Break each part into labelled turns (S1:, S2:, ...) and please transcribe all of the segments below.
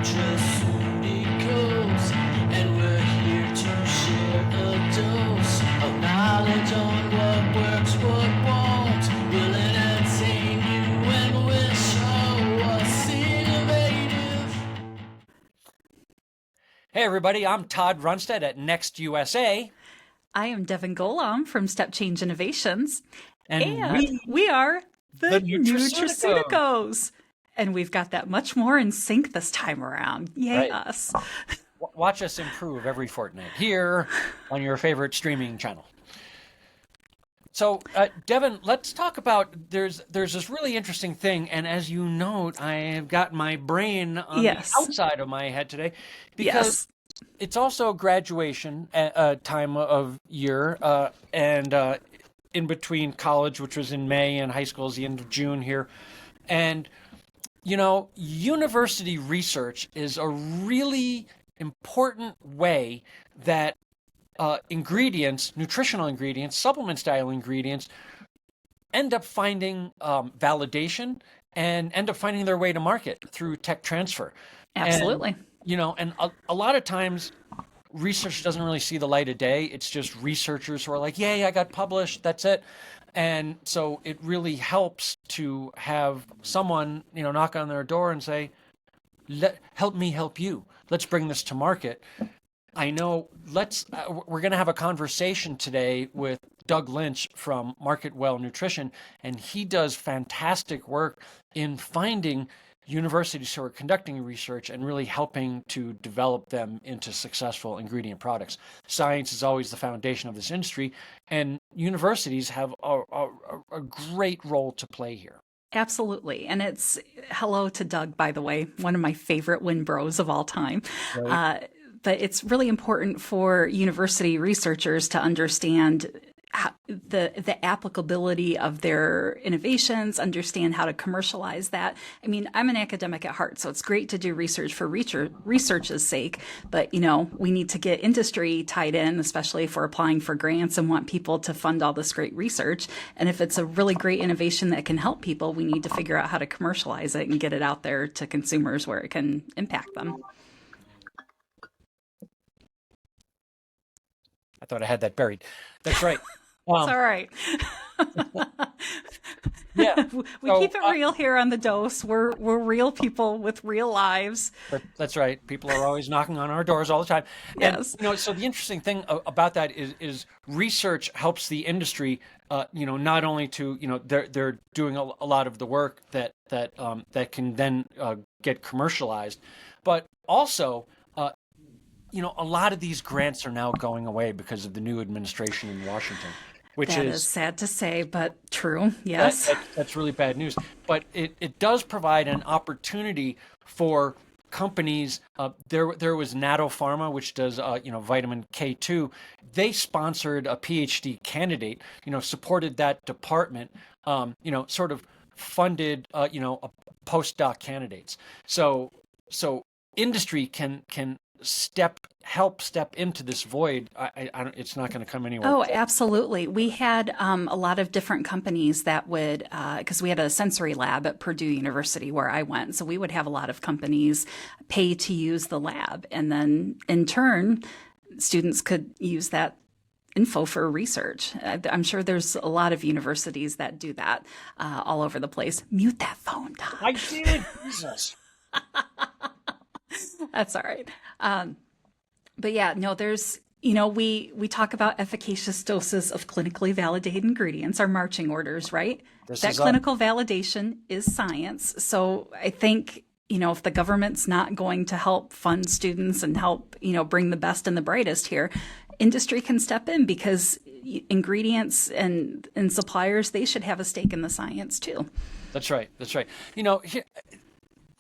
S1: nutraceuticals, and we're here to share a dose of knowledge on what works, what won't. We'll entertain you and we'll show us innovative.
S2: Hey everybody, I'm Todd Runstead at Next USA,
S3: I am Devon Golam from Step Change Innovations,
S2: and
S3: and we are
S2: the
S3: the
S2: Nutraceuticals.
S3: Nutraceuticals. And we've got that much more in sync this time around. Yay,
S2: Right.
S3: us.
S2: Watch us improve every fortnight here on your favorite streaming channel. So, Devon, let's talk about there's this really interesting thing, and as you note, I have got my brain on
S3: Yes.
S2: the outside of my head today because
S3: Yes.
S2: it's also graduation time of year, and in between college, which was in May, and high school is the end of June here. And, you know, university research is a really important way that ingredients, nutritional ingredients, supplement style ingredients, end up finding validation and end up finding their way to market through tech transfer.
S3: Absolutely.
S2: And, you know, and a lot of times research doesn't really see the light of day. It's just researchers who are like, yay, I got published, that's it. And so it really helps to have someone, you know, knock on their door and say, help me help you. Let's bring this to market. I know, we're going to have a conversation today with Doug Lynch from Market Well Nutrition, and he does fantastic work in finding universities who are conducting research and really helping to develop them into successful ingredient products. Science is always the foundation of this industry, and universities have a great role to play here.
S3: Absolutely. And it's hello to Doug, by the way, one of my favorite win bros of all time.
S2: Right.
S3: But it's really important for university researchers to understand the applicability of their innovations, understand how to commercialize that. I mean, I'm an academic at heart, so it's great to do research for research's sake, but, you know, we need to get industry tied in, especially if we're applying for grants and want people to fund all this great research. And if it's a really great innovation that can help people, we need to figure out how to commercialize it and get it out there to consumers where it can impact them.
S2: I thought I had that buried. That's right.
S3: It's all right.
S2: Yeah.
S3: We
S2: So,
S3: keep it real here on the dose. We're real people with real lives.
S2: That's right. People are always knocking on our doors all the time.
S3: Yes.
S2: And, you know, so the interesting thing about that is research helps the industry, you know, not only to, you know, they're doing a lot of the work that can then get commercialized, but also, you know, a lot of these grants are now going away because of the new administration in Washington, which
S3: That is sad to say, but true. Yes.
S2: that's really bad news. But it does provide an opportunity for companies. There was Natto Pharma, which does you know, vitamin K2. They sponsored a PhD candidate. You know, supported that department. You know, sort of funded you know, postdoc candidates. So industry can help step into this void. I don't, it's not going to come anywhere.
S3: Oh, absolutely. We had a lot of different companies that would, because we had a sensory lab at Purdue University where I went. So we would have a lot of companies pay to use the lab. And then in turn, students could use that info for research. I'm sure there's a lot of universities that do that all over the place. Mute that phone, Todd.
S2: I did. Jesus.
S3: That's all right. But yeah, no, there's, you know, we talk about efficacious doses of clinically validated ingredients, our marching orders, right? That clinical validation is science. So I think, you know, if the government's not going to help fund students and help, you know, bring the best and the brightest here, industry can step in because ingredients and suppliers, they should have a stake in the science too.
S2: That's right. That's right. You know,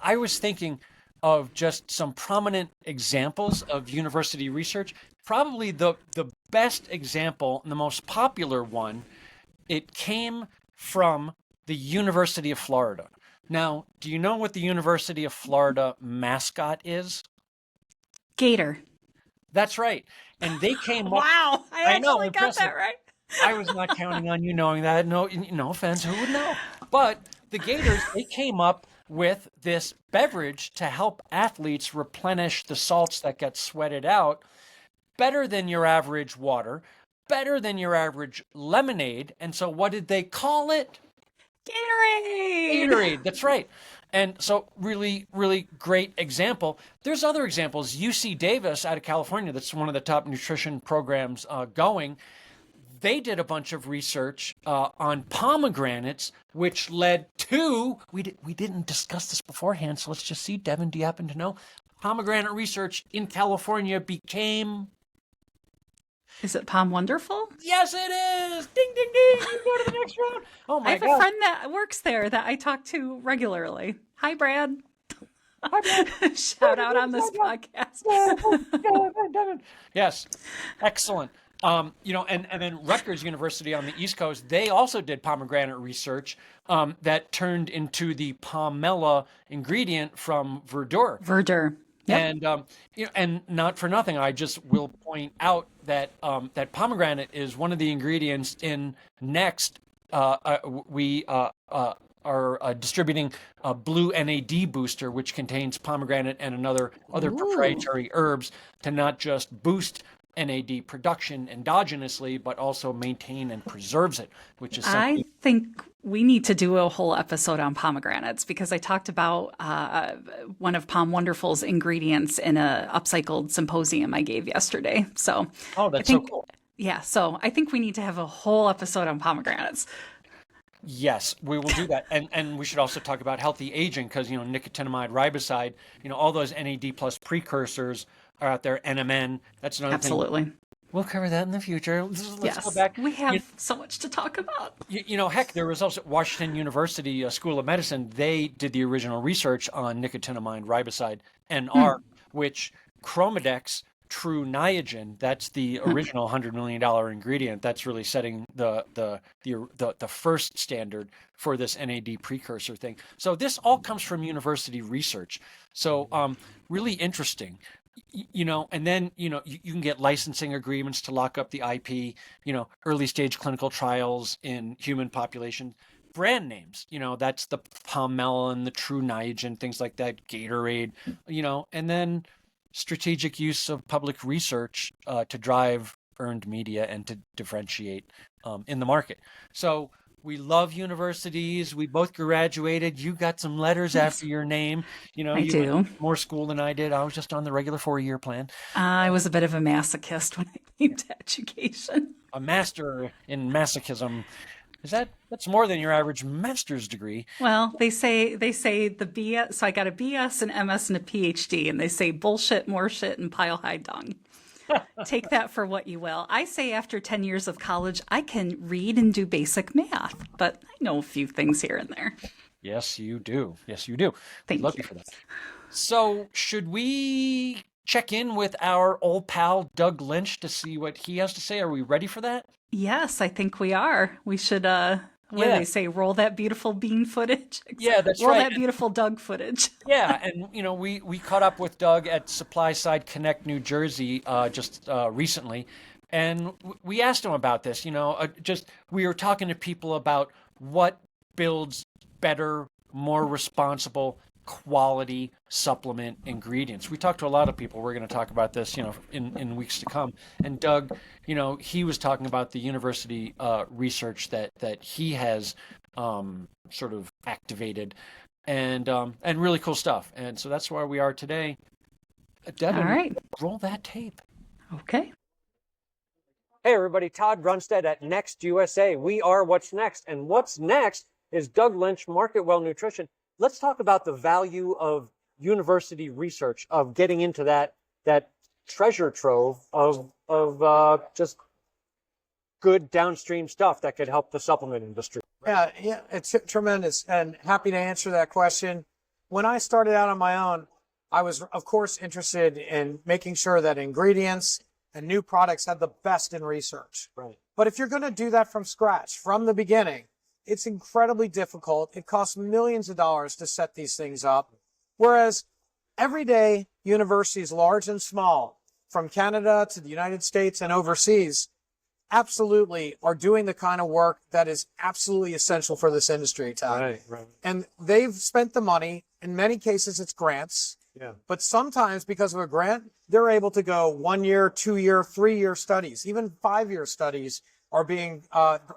S2: I was thinking of just some prominent examples of university research. Probably the best example and the most popular one, it came from the University of Florida. Now, do you know what the University of Florida mascot is?
S3: Gator.
S2: That's right. And they came up.
S3: Wow, I
S2: know,
S3: actually got
S2: impressive.
S3: that right.
S2: I was not counting on you knowing that. No offense, who would know? But the Gators, they came up with this beverage to help athletes replenish the salts that get sweated out, better than your average water, better than your average lemonade. And so what did they call it?
S3: Gatorade.
S2: Gatorade, that's right. And so really, really great example. There's other examples. UC Davis out of California, that's one of the top nutrition programs going. They did a bunch of research on pomegranates, which led to, we didn't discuss this beforehand, so let's just see. Devin, do you happen to know? Pomegranate research in California became...
S3: Is it Palm Wonderful?
S2: Yes, it is. Ding, ding, ding. You go to the next round. Oh my
S3: I have
S2: God.
S3: a friend that works there that I talk to regularly. Hi, Brad.
S2: Hi, Brad.
S3: Shout out on this podcast.
S2: Devin. Yes, excellent. And then Rutgers University on the East Coast, they also did pomegranate research that turned into the pomelo ingredient from verdure.
S3: Verdure. Yep.
S2: And and not for nothing, I just will point out that that pomegranate is one of the ingredients in Next. We are distributing a blue NAD booster, which contains pomegranate and other proprietary herbs to not just boost NAD production endogenously, but also maintain and preserves it, which is something.
S3: I think we need to do a whole episode on pomegranates because I talked about one of Palm Wonderful's ingredients in a upcycled symposium I gave yesterday. So,
S2: That's so cool.
S3: Yeah, so I think we need to have a whole episode on pomegranates.
S2: Yes, we will do that. And we should also talk about healthy aging because, nicotinamide riboside, all those NAD plus precursors are out there. NMN, that's another thing.
S3: Absolutely.
S2: We'll cover that in the future. Let's go
S3: Yes,
S2: back.
S3: we have so much to talk about.
S2: Heck, there was also Washington University School of Medicine. They did the original research on nicotinamide riboside, NR, which Chromadex True Niagen, that's the original $100 million ingredient. That's really setting the first standard for this NAD precursor thing. So this all comes from university research. So really interesting. And then, you can get licensing agreements to lock up the IP, early stage clinical trials in human population, brand names, that's the Pomelo and the True Niagen, things like that, Gatorade, and then strategic use of public research to drive earned media and to differentiate in the market. So we love universities. We both graduated. You got some letters after your name.
S3: I
S2: you
S3: do.
S2: went to more school than I did. I was just on the regular 4-year plan.
S3: I was a bit of a masochist when it came to education.
S2: A master in masochism. That's more than your average master's degree?
S3: Well, they say the BS. So I got a BS, an MS, and a PhD, and they say bullshit, more shit, and pile high dung. Take that for what you will. I say after 10 years of college, I can read and do basic math, but I know a few things here and there.
S2: Yes, you do. Yes, you do.
S3: Thank
S2: Love
S3: you
S2: for that. So should we check in with our old pal, Doug Lynch, to see what he has to say? Are we ready for that?
S3: Yes, I think we are. We should, what do they say? Roll that beautiful bean footage?
S2: Yeah, that's
S3: Roll
S2: right.
S3: that beautiful Doug footage.
S2: Yeah, and we caught up with Doug at Supply Side Connect, New Jersey, just recently, and we asked him about this. We were talking to people about what builds better, more responsible, quality supplement ingredients. We talked to a lot of people. We're going to talk about this, in weeks to come. And Doug, he was talking about the university research that he has sort of activated. And really cool stuff. And so that's where we are today. Devin,
S3: All right.
S2: Roll that tape.
S3: Okay.
S4: Hey everybody, Todd Brunstead at Next USA. We are What's Next, and what's next is Doug Lynch, Market Well Nutrition. Let's talk about the value of university research, of getting into that treasure trove of just good downstream stuff that could help the supplement industry.
S5: Yeah, it's tremendous, and happy to answer that question. When I started out on my own, I was, of course, interested in making sure that ingredients and new products had the best in research.
S4: Right.
S5: But if you're going to do that from scratch, from the beginning, it's incredibly difficult. It costs millions of dollars to set these things up. Whereas every day, universities large and small, from Canada to the United States and overseas, absolutely are doing the kind of work that is absolutely essential for this industry, Todd.
S4: Right.
S5: And they've spent the money. In many cases, it's grants.
S4: Yeah.
S5: But sometimes because of a grant, they're able to go 1 year, 2 year, 3 year studies, even 5 year studies are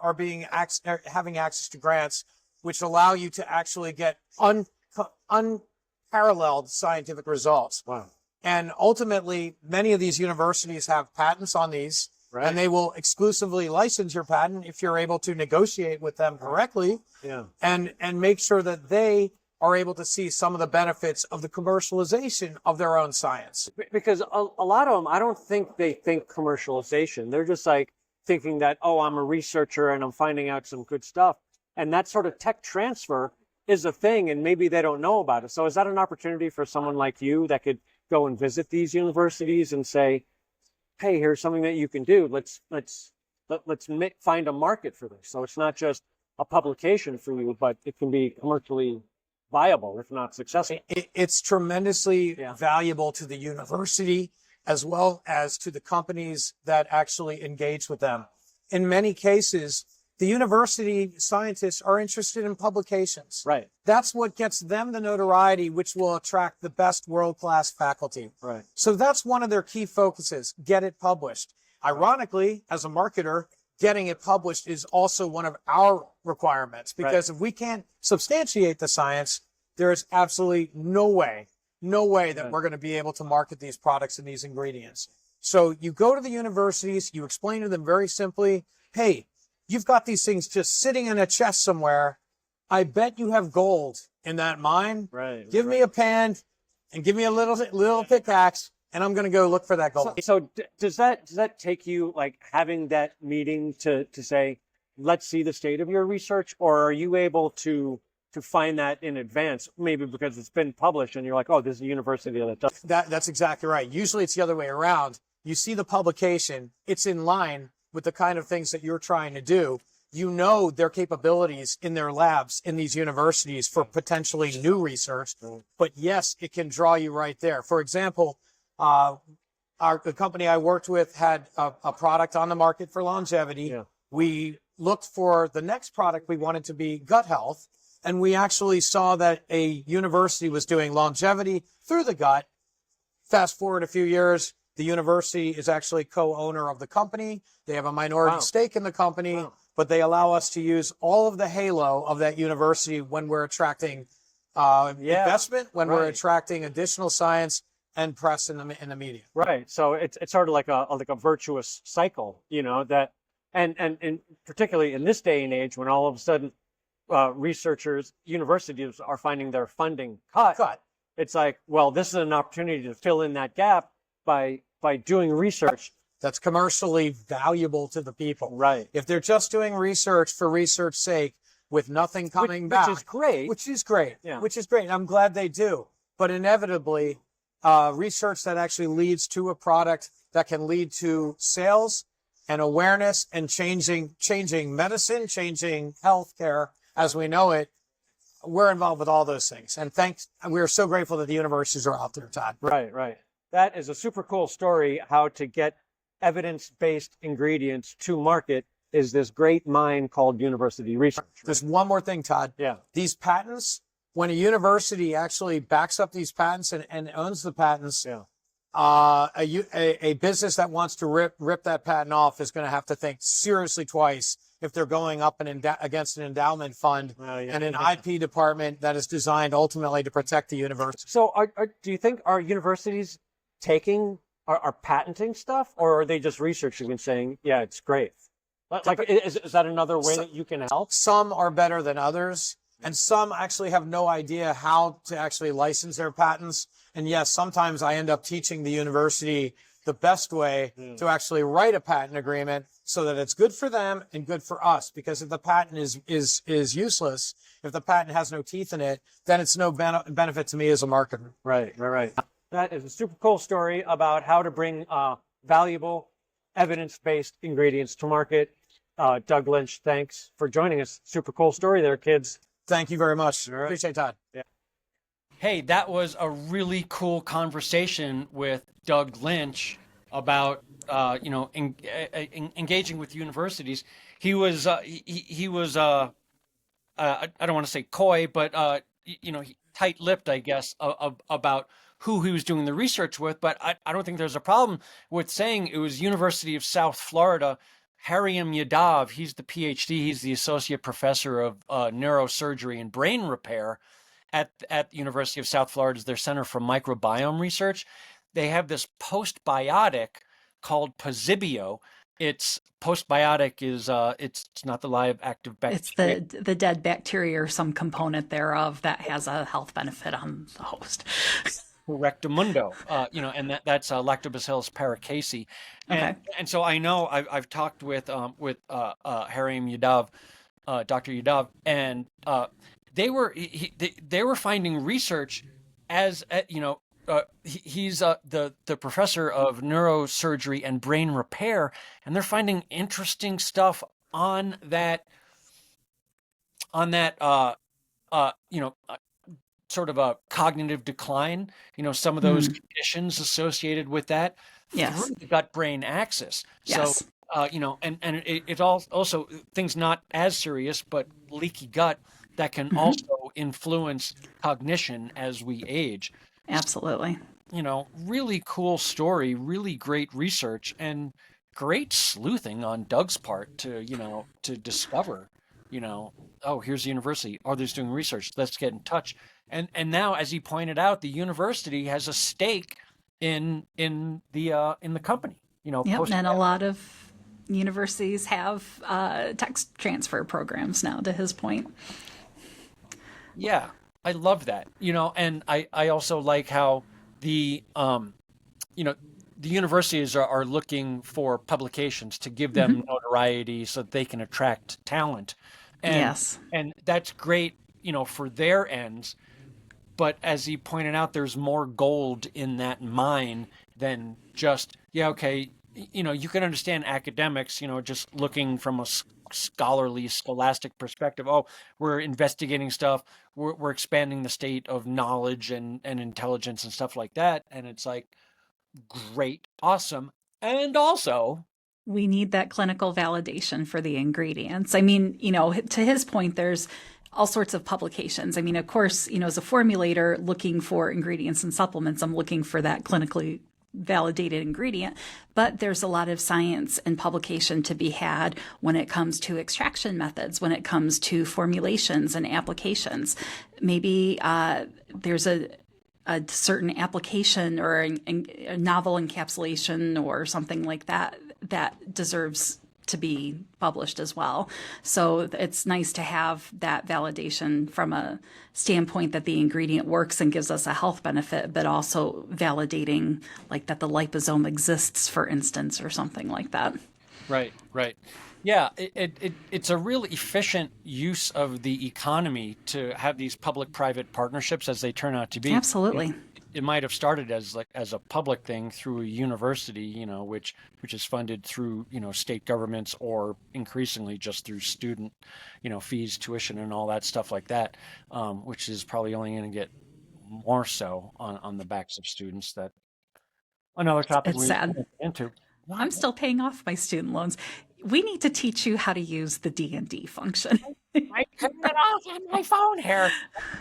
S5: having access to grants, which allow you to actually get unparalleled scientific results.
S4: Wow.
S5: And ultimately, many of these universities have patents on these,
S4: Right.
S5: and they will exclusively license your patent if you're able to negotiate with them correctly,
S4: Yeah.
S5: and make sure that they are able to see some of the benefits of the commercialization of their own science.
S4: Because a lot of them, I don't think they think commercialization. They're just like thinking that, oh, I'm a researcher and I'm finding out some good stuff. And that sort of tech transfer is a thing, and maybe they don't know about it. So is that an opportunity for someone like you that could go and visit these universities and say, hey, here's something that you can do. Let's find a market for this. So it's not just a publication for you, but it can be commercially viable, if not successful.
S5: It's tremendously
S4: Yeah.
S5: valuable to the university as well as to the companies that actually engage with them. In many cases, the university scientists are interested in publications.
S4: Right.
S5: That's what gets them the notoriety, which will attract the best world-class faculty.
S4: Right.
S5: So that's one of their key focuses, get it published. Ironically, as a marketer, getting it published is also one of our requirements, because if we can't substantiate the science, there is absolutely no way that we're going to be able to market these products and these ingredients. So you go to the universities, you explain to them very simply, hey, you've got these things just sitting in a chest somewhere. I bet you have gold in that mine.
S4: Right.
S5: Give me a pan and give me a little pickaxe, and I'm going to go look for that gold.
S4: So does that take you, like, having that meeting to say, let's see the state of your research, or are you able to find that in advance, maybe because it's been published and you're like, oh, this is a university that does
S5: That's exactly right. Usually it's the other way around. You see the publication, it's in line with the kind of things that you're trying to do. You know their capabilities in their labs in these universities for potentially new research, but yes, it can draw you right there. For example, the company I worked with had a product on the market for longevity.
S4: Yeah.
S5: We looked for the next product we wanted to be gut health, and we actually saw that a university was doing longevity through the gut. Fast forward a few years, the university is actually co-owner of the company. They have a minority stake in the company, but they allow us to use all of the halo of that university when we're attracting investment, when we're attracting additional science and press in the media.
S4: Right. So it's sort of like a virtuous cycle, you know, that, and particularly in this day and age when all of a sudden researchers, universities are finding their funding cut. It's like, well, this is an opportunity to fill in that gap by doing research
S5: that's commercially valuable to the people.
S4: Right.
S5: If they're just doing research for research's sake with nothing coming back,
S4: which is great.
S5: Yeah. Which is great. I'm glad they do. But inevitably, research that actually leads to a product that can lead to sales and awareness and changing medicine, changing healthcare as we know it. We're involved with all those things. And we're so grateful that the universities are out there, Todd.
S4: Right. That is a super cool story, how to get evidence-based ingredients to market is this great mine called university research. Right?
S5: There's one more thing, Todd.
S4: Yeah.
S5: These patents, when a university actually backs up these patents and owns the patents, a business that wants to rip that patent off is going to have to think seriously twice if they're going up against an endowment fund and an IP department that is designed ultimately to protect the university.
S4: So do you think our universities are patenting stuff, or are they just researching and saying, yeah, it's great? Like, is that another way that you can help?
S5: Some are better than others, and some actually have no idea how to actually license their patents. And yes, sometimes I end up teaching the university the best way to actually write a patent agreement so that it's good for them and good for us. Because if the patent is useless, if the patent has no teeth in it, then it's no benefit to me as a marketer.
S4: Right. That is a super cool story about how to bring valuable evidence-based ingredients to market. Doug Lynch, thanks for joining us. Super cool story there, kids.
S5: Thank you very much.
S4: Right.
S5: Appreciate it, Todd.
S4: Yeah.
S2: Hey, that was a really cool conversation with Doug Lynch about engaging with universities, he was I don't want to say coy, but tight-lipped, I guess, about who he was doing the research with. But I don't think there's a problem with saying it was University of South Florida. Hariam Yadav, he's the PhD, he's the associate professor of neurosurgery and brain repair at the University of South Florida's their Center for Microbiome Research. They have this postbiotic called Posibio. It's postbiotic is it's not the live active bacteria.
S3: It's the dead bacteria or some component thereof that has a health benefit on the host.
S2: Correctamundo, and that's Lactobacillus paracasei, and so I know I've talked with Hariam Yadav, Dr. Yadav, and they were finding research as he's the professor of neurosurgery and brain repair, and they're finding interesting stuff on that sort of a cognitive decline, some of those conditions associated with that through the gut-brain axis.
S3: Yes.
S2: So, and it also things not as serious, but leaky gut that can also influence cognition as we age.
S3: Absolutely.
S2: Really cool story, really great research, and great sleuthing on Doug's part to discover, oh, here's the university. Oh, they're doing research. Let's get in touch. And now, as he pointed out, the university has a stake in the company.
S3: Yep, and a lot of universities have tech transfer programs now. To his point.
S2: Yeah, I love that. And I also like how the universities are looking for publications to give them notoriety so that they can attract talent. And that's great, for their ends. But as he pointed out, there's more gold in that mine than just, you can understand academics, just looking from a scholarly, scholastic perspective. Oh, we're investigating stuff. We're expanding the state of knowledge and intelligence and stuff like that. And it's like, great, awesome. And also,
S3: we need that clinical validation for the ingredients. I mean, to his point, there's all sorts of publications. I mean, of course, as a formulator looking for ingredients and supplements, I'm looking for that clinically validated ingredient, but there's a lot of science and publication to be had when it comes to extraction methods, when it comes to formulations and applications. Maybe there's a certain application or a novel encapsulation or something like that that deserves to be published as well. So it's nice to have that validation from a standpoint that the ingredient works and gives us a health benefit, but also validating like that the liposome exists, for instance, or something like that.
S2: Right. Yeah, it's a really efficient use of the economy to have these public-private partnerships as they turn out to be.
S3: Absolutely.
S2: It might have started as a public thing through a university, which is funded through, state governments or increasingly just through student, fees, tuition, and all that stuff like that, which is probably only going to get more so on the backs of students. That another topic
S3: it's sad.
S2: Get into.
S3: I'm still paying off my student loans. We need to teach you how to use the D&D function.
S2: I turned it off on my phone here.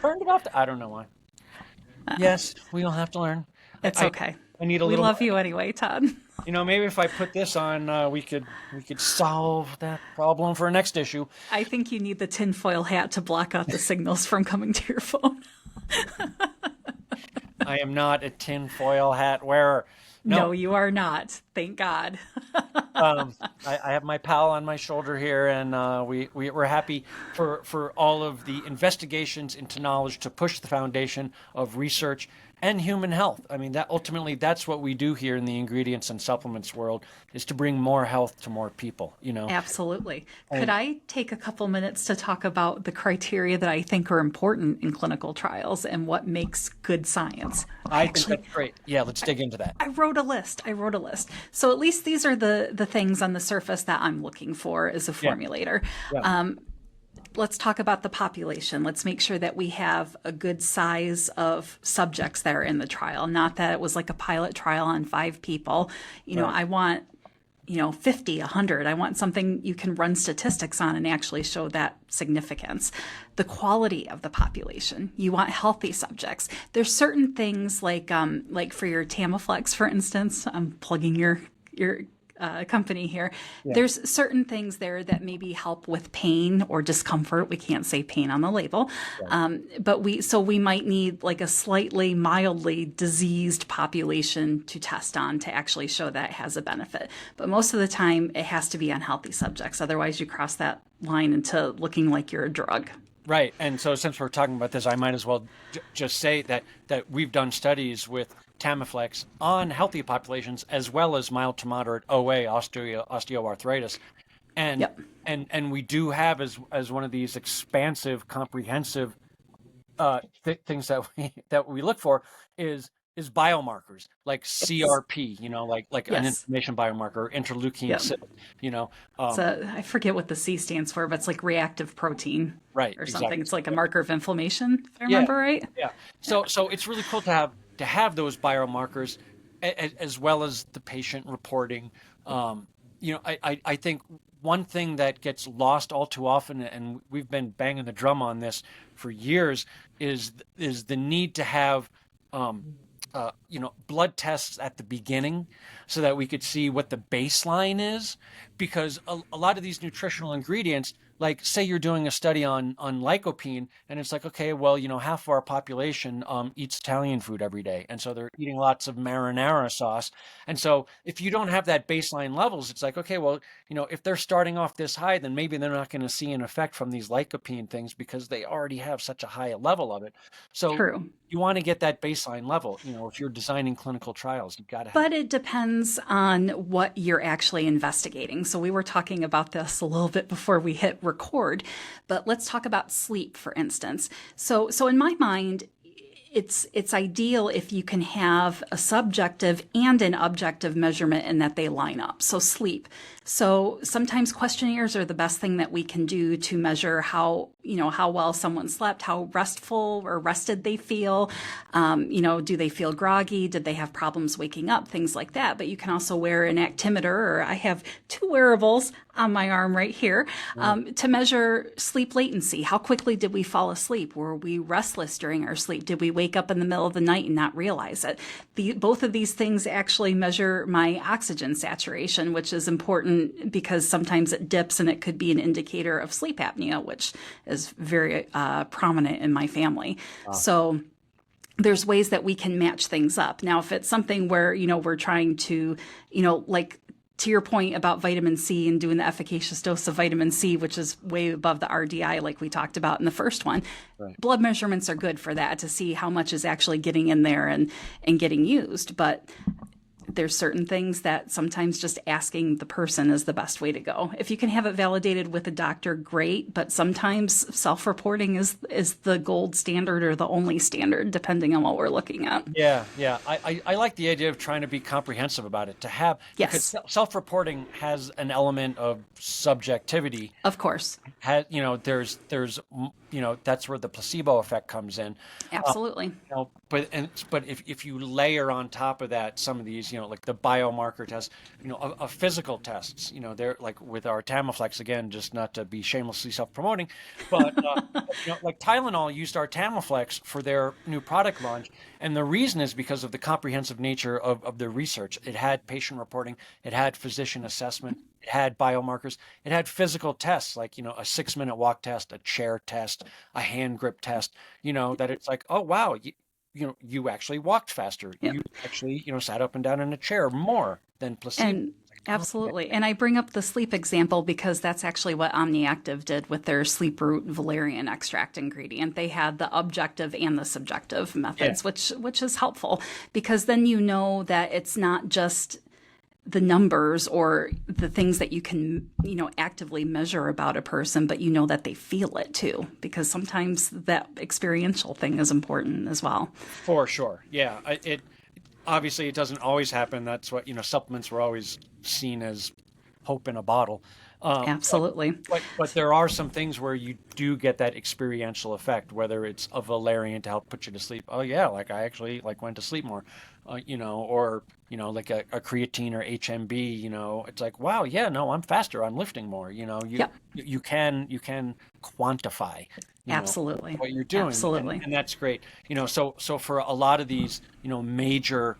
S2: Turned it off. I don't know why. Yes, we'll have to learn.
S3: It's okay.
S2: I need a
S3: we
S2: little.
S3: We love you anyway, Todd.
S2: Maybe if I put this on, we could solve that problem for our next issue.
S3: I think you need the tinfoil hat to block out the signals from coming to your phone.
S2: I am not a tinfoil hat wearer.
S3: No, you are not. Thank God.
S2: I have my pal on my shoulder here, and we're happy for all of the investigations into knowledge to push the foundation of research and human health. I mean, that's what we do here in the ingredients and supplements world, is to bring more health to more people,
S3: Absolutely. Could I take a couple minutes to talk about the criteria that I think are important in clinical trials and what makes good science?
S2: I think that's great. Yeah, let's dig into that.
S3: I wrote a list. So at least these are the things on the surface that I'm looking for as a formulator.
S2: Yeah.
S3: Let's talk about the population. Let's make sure that we have a good size of subjects that are in the trial. Not that it was like a pilot trial on 5 people. I want 50, 100. I want something you can run statistics on and actually show that significance. The quality of the population. You want healthy subjects. There's certain things like for your Tamiflex, for instance, I'm plugging your company here. Yeah. There's certain things there that maybe help with pain or discomfort. We can't say pain on the label, but we might need like a slightly mildly diseased population to test on to actually show that it has a benefit. But most of the time, it has to be on healthy subjects. Otherwise, you cross that line into looking like you're a drug.
S2: Right. And so since we're talking about this, I might as well just say that we've done studies with Tamiflex on healthy populations as well as mild to moderate OA, osteoarthritis. And and we do have as one of these expansive, comprehensive things that we look for is biomarkers like CRP, like an inflammation biomarker, interleukin 6,
S3: So I forget what the C stands for, but it's like reactive protein,
S2: right?
S3: Or something.
S2: Exactly.
S3: It's like a marker of inflammation, if I remember right.
S2: Yeah. So it's really cool to have those biomarkers as well as the patient reporting. I think one thing that gets lost all too often, and we've been banging the drum on this for years, is the need to have blood tests at the beginning so that we could see what the baseline is, because a lot of these nutritional ingredients, like say you're doing a study on lycopene, and it's like, okay, well, half of our population eats Italian food every day, and so they're eating lots of marinara sauce. And so if you don't have that baseline levels, it's like, okay, well, if they're starting off this high, then maybe they're not going to see an effect from these lycopene things because they already have such a high level of it. So
S3: True.
S2: You want to get that baseline level. If you're designing clinical trials, you've got to have.
S3: But it depends on what you're actually investigating. So we were talking about this a little bit before we hit record, but let's talk about sleep, for instance. So in my mind, it's ideal if you can have a subjective and an objective measurement and that they line up. So sleep. So sometimes questionnaires are the best thing that we can do to measure how well someone slept, how restful or rested they feel. Do they feel groggy? Did they have problems waking up? Things like that. But you can also wear an actimeter, or I have 2 wearables on my arm right here to measure sleep latency. How quickly did we fall asleep? Were we restless during our sleep? Did we wake up in the middle of the night and not realize it? Both of these things actually measure my oxygen saturation, which is important because sometimes it dips and it could be an indicator of sleep apnea, which is very prominent in my family. Wow. So there's ways that we can match things up. Now, if it's something where, we're trying to, like to your point about vitamin C and doing the efficacious dose of vitamin C, which is way above the RDI, like we talked about in the first one, right. Blood measurements are good for that, to see how much is actually getting in there and getting used. But there's certain things that sometimes just asking the person is the best way to go. If you can have it validated with a doctor, great. But sometimes self-reporting is the gold standard or the only standard, depending on what we're looking at.
S2: Yeah. I like the idea of trying to be comprehensive about it. Because self-reporting has an element of subjectivity.
S3: Of course.
S2: There's that's where the placebo effect comes in.
S3: Absolutely.
S2: But if you layer on top of that some of these, like the biomarker tests, of physical tests, they're like with our Tamiflex, again, just not to be shamelessly self-promoting, but like Tylenol used our Tamiflex for their new product launch, and the reason is because of the comprehensive nature of the research. It had patient reporting, it had physician assessment, it had biomarkers, it had physical tests like, a 6-minute walk test, a chair test, a hand grip test, that it's like, oh, wow, you actually walked faster. Yep. You actually, sat up and down in a chair more than placebo.
S3: Absolutely. And I bring up the sleep example because that's actually what OmniActive did with their sleep root valerian extract ingredient. They had the objective and the subjective methods, which is helpful because then you know that it's not just the numbers or the things that you can, actively measure about a person, but that they feel it too, because sometimes that experiential thing is important as well.
S2: For sure. Yeah. Obviously it doesn't always happen. That's what, supplements were always seen as hope in a bottle.
S3: Absolutely.
S2: But there are some things where you do get that experiential effect, whether it's a valerian to help put you to sleep. Oh yeah, like I actually like went to sleep more, or like a creatine or HMB. It's like wow, yeah, no, I'm faster, I'm lifting more.
S3: Yep.
S2: You can quantify,
S3: Absolutely.
S2: what you're doing,
S3: Absolutely.
S2: and that's great. So for a lot of these major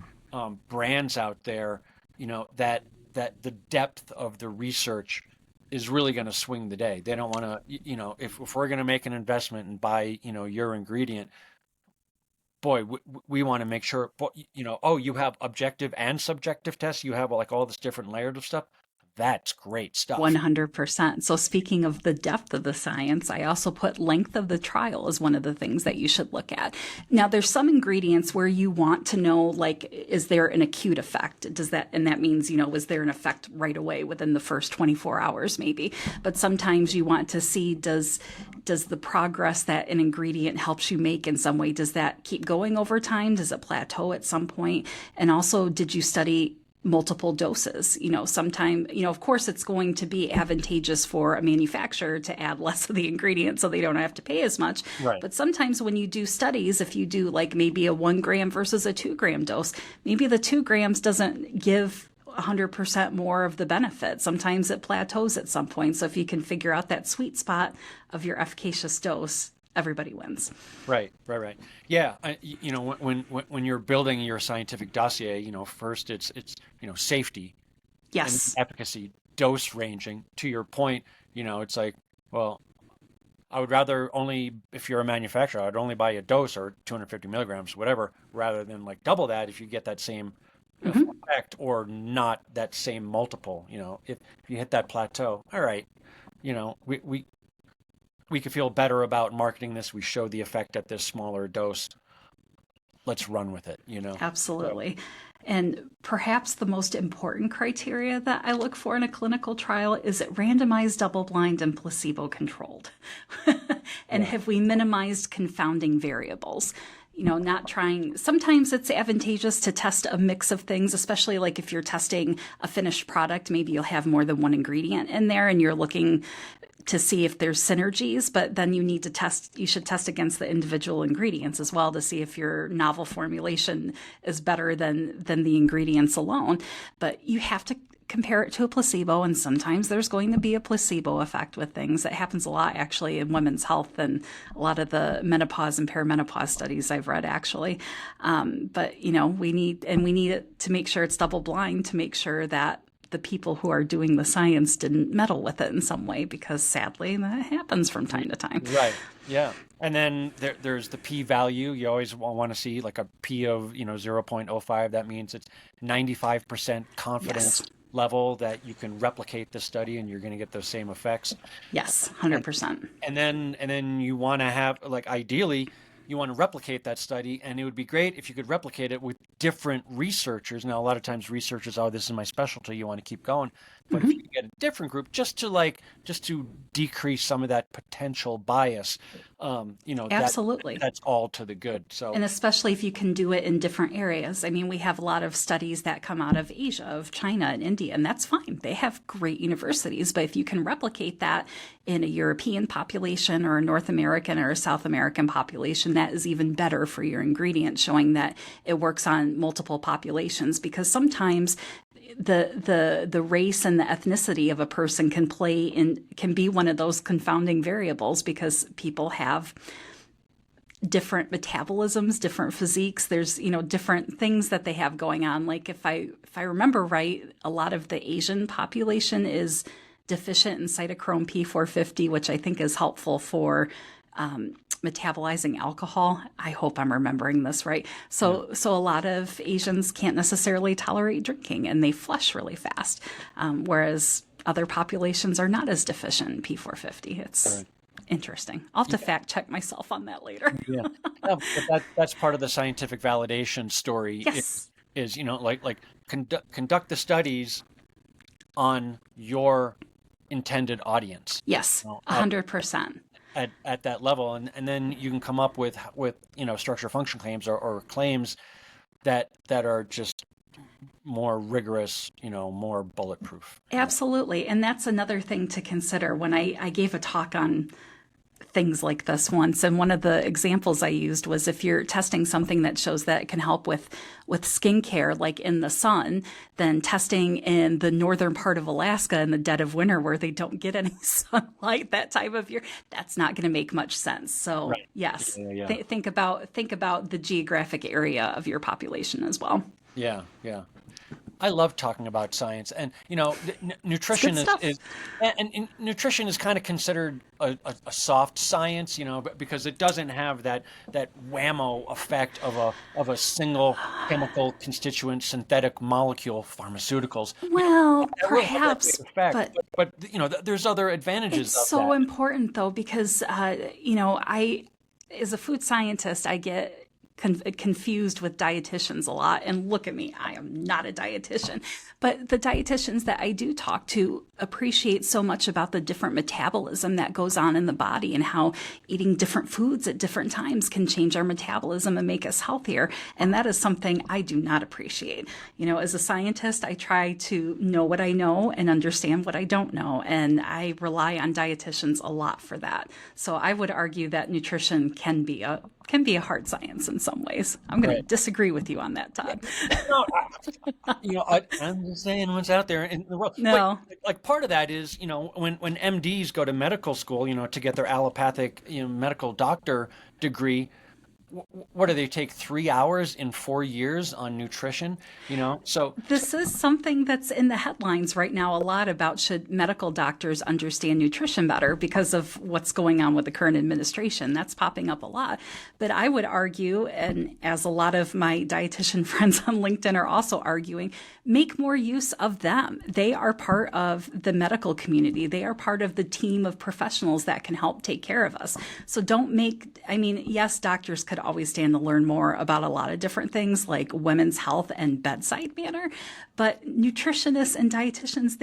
S2: brands out there, that the depth of the research is really going to swing the day. They don't want to, if we're going to make an investment and buy, your ingredient, boy, we want to make sure, oh, you have objective and subjective tests. You have like all this different layers of stuff. That's great stuff.
S3: 100%. So speaking of the depth of the science, I also put length of the trial as one of the things that you should look at. Now, there's some ingredients where you want to know, like, is there an acute effect? And that means, was there an effect right away within the first 24 hours, maybe? But sometimes you want to see, does the progress that an ingredient helps you make in some way, does that keep going over time? Does it plateau at some point? And also, did you study multiple doses? Sometime, of course it's going to be advantageous for a manufacturer to add less of the ingredient so they don't have to pay as much.
S2: Right.
S3: But sometimes when you do studies, if you do like maybe a 1 gram versus a 2 gram dose, maybe the 2 grams doesn't give 100% more of the benefit. Sometimes it plateaus at some point. So if you can figure out that sweet spot of your efficacious dose, everybody wins.
S2: Right. Yeah, when you're building your scientific dossier, first it's safety,
S3: Yes.
S2: and efficacy, dose ranging. To your point, it's like, well, I would rather if you're a manufacturer, I'd only buy a dose or 250 milligrams, whatever, rather than like double that if you get that same effect or not that same multiple. If you hit that plateau, all right, we could feel better about marketing this. We show the effect at this smaller dose. Let's run with it,
S3: Absolutely. And perhaps the most important criteria that I look for in a clinical trial is it randomized, double-blind, and placebo-controlled? And have we minimized confounding variables? Not trying, sometimes it's advantageous to test a mix of things, especially like if you're testing a finished product, maybe you'll have more than one ingredient in there and you're looking to see if there's synergies, but then you should test against the individual ingredients as well to see if your novel formulation is better than the ingredients alone. But you have to compare it to a placebo, and sometimes there's going to be a placebo effect with things. That happens a lot actually in women's health and a lot of the menopause and perimenopause studies I've read actually. But we need it to make sure it's double blind to make sure that the people who are doing the science didn't meddle with it in some way, because sadly that happens from time to time.
S2: Right. Yeah. And then there's the p-value. You always want to see like a p of 0.05. That means it's 95% confidence level that you can replicate the study and you're going to get those same effects.
S3: Yes, 100%.
S2: And then you want to have, like, ideally you want to replicate that study, and it would be great if you could replicate it with different researchers. Now, a lot of times researchers, oh, this is my specialty, you want to keep going. But if you get a different group, just to decrease some of that potential bias,
S3: Absolutely.
S2: that's all to the good. So,
S3: and especially if you can do it in different areas. I mean, we have a lot of studies that come out of Asia, of China and India, and that's fine. They have great universities, but if you can replicate that in a European population or a North American or a South American population, that is even better for your ingredient, showing that it works on multiple populations, because sometimes the race and the ethnicity of a person can be one of those confounding variables, because people have different metabolisms, different physiques. There's, different things that they have going on. Like if I remember right, a lot of the Asian population is deficient in cytochrome P450, which I think is helpful for metabolizing alcohol. I hope I'm remembering this right. So a lot of Asians can't necessarily tolerate drinking and they flush really fast, whereas other populations are not as deficient in P450. It's interesting. I'll have to fact check myself on that later.
S2: yeah, but that's part of the scientific validation story.
S3: Yes.
S2: Is conduct the studies on your intended audience.
S3: Yes, 100%.
S2: At that level, and then you can come up with structure function claims or claims that are just more rigorous, more bulletproof.
S3: Absolutely. And that's another thing to consider. When I gave a talk on things like this once, and one of the examples I used was if you're testing something that shows that it can help with skincare, like in the sun, then testing in the northern part of Alaska in the dead of winter where they don't get any sunlight that time of year, that's not going to make much sense. So
S2: Right.
S3: yes,
S2: Yeah.
S3: think about the geographic area of your population as well.
S2: Yeah. I love talking about science, and nutrition
S3: stuff.
S2: and nutrition is kind of considered a soft science, because it doesn't have that whammo effect of a single chemical constituent synthetic molecule, pharmaceuticals.
S3: Well,
S2: That will have that
S3: perhaps,
S2: big effect,
S3: but
S2: there's other advantages
S3: it's
S2: of
S3: so
S2: that.
S3: important though, because I, as a food scientist, I get confused with dietitians a lot. And look at me, I am not a dietitian, but the dietitians that I do talk to appreciate so much about the different metabolism that goes on in the body and how eating different foods at different times can change our metabolism and make us healthier. And that is something I do not appreciate. As a scientist, I try to know what I know and understand what I don't know. And I rely on dietitians a lot for that. So I would argue that nutrition can be a hard science in some ways. I'm going to
S2: Right.
S3: disagree with you on that, Todd.
S2: No, I'm just saying what's out there in the world.
S3: No.
S2: Like part of that is, when MDs go to medical school, to get their allopathic, medical doctor degree, what do they take 3 hours in 4 years on nutrition? So
S3: This is something that's in the headlines right now a lot about should medical doctors understand nutrition better because of what's going on with the current administration. That's popping up a lot. But I would argue, and as a lot of my dietitian friends on LinkedIn are also arguing, make more use of them. They are part of the medical community. They are part of the team of professionals that can help take care of us. So yes, doctors could always stand to learn more about a lot of different things like women's health and bedside manner, but nutritionists and dietitians,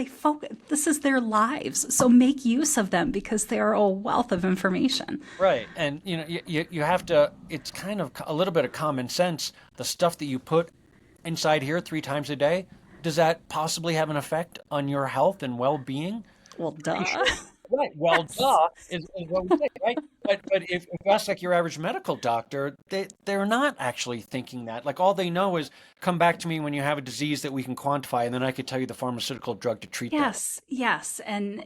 S3: this is their lives. So make use of them because they are a wealth of information.
S2: right, and you have to. It's kind of a little bit of common sense. The stuff that you put inside here 3 times a day, does that possibly have an effect on your health and well-being?
S3: Well, duh.
S2: Right. Well, duh is what we say, right? But if that's like your average medical doctor, they're not actually thinking that. Like all they know is come back to me when you have a disease that we can quantify, and then I could tell you the pharmaceutical drug to treat that.
S3: Yes. And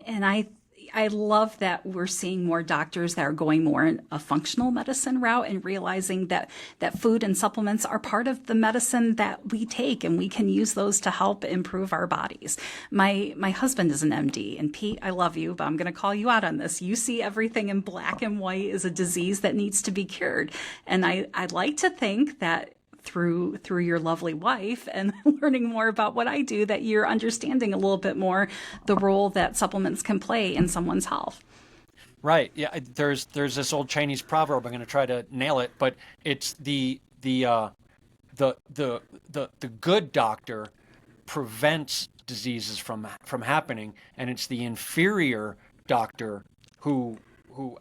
S3: I love that we're seeing more doctors that are going more in a functional medicine route and realizing that food and supplements are part of the medicine that we take, and we can use those to help improve our bodies. My husband is an MD, and Pete, I love you, but I'm going to call you out on this. You see everything in black and white as a disease that needs to be cured. And I'd like to think that through your lovely wife and learning more about what I do, that you're understanding a little bit more the role that supplements can play in someone's health.
S2: Right. Yeah. There's this old Chinese proverb. I'm going to try to nail it, but it's the good doctor prevents diseases from happening, and it's the inferior doctor who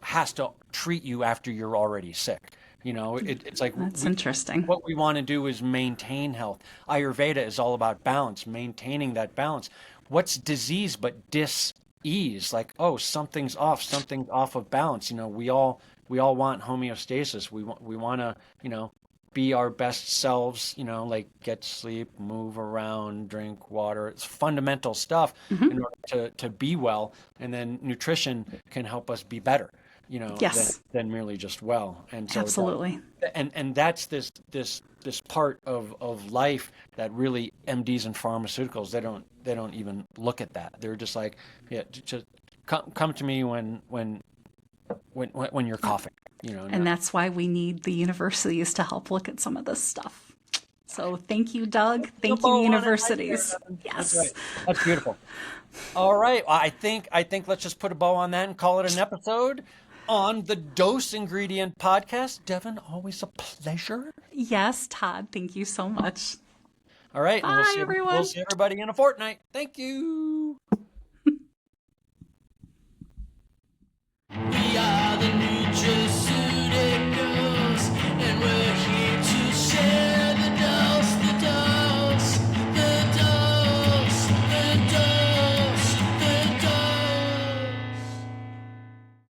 S2: has to treat you after you're already sick. It's like
S3: That's interesting.
S2: what we want to do is maintain health. Ayurveda is all about balance, maintaining that balance. What's disease but dis-ease? Like, oh, something's off of balance. We all want homeostasis. We want to, be our best selves, like get sleep, move around, drink water. It's fundamental stuff in order to be well. And then nutrition can help us be better.
S3: Yes.
S2: than merely just well. And so
S3: Absolutely.
S2: and that's this part of life that really MDs and pharmaceuticals, they don't even look at that. They're just like, yeah, just come to me when you're coughing,
S3: And that's why we need the universities to help look at some of this stuff. So thank you, Doug. Thank you, universities. Yes.
S2: That's right. That's beautiful. All right. Well, I think let's just put a bow on that and call it an episode on the Dose Ingredient Podcast. Devon, always a pleasure.
S3: Yes, Todd. Thank you so much.
S2: All right.
S3: Bye,
S2: and
S3: everyone.
S2: We'll see everybody in a fortnight. Thank you.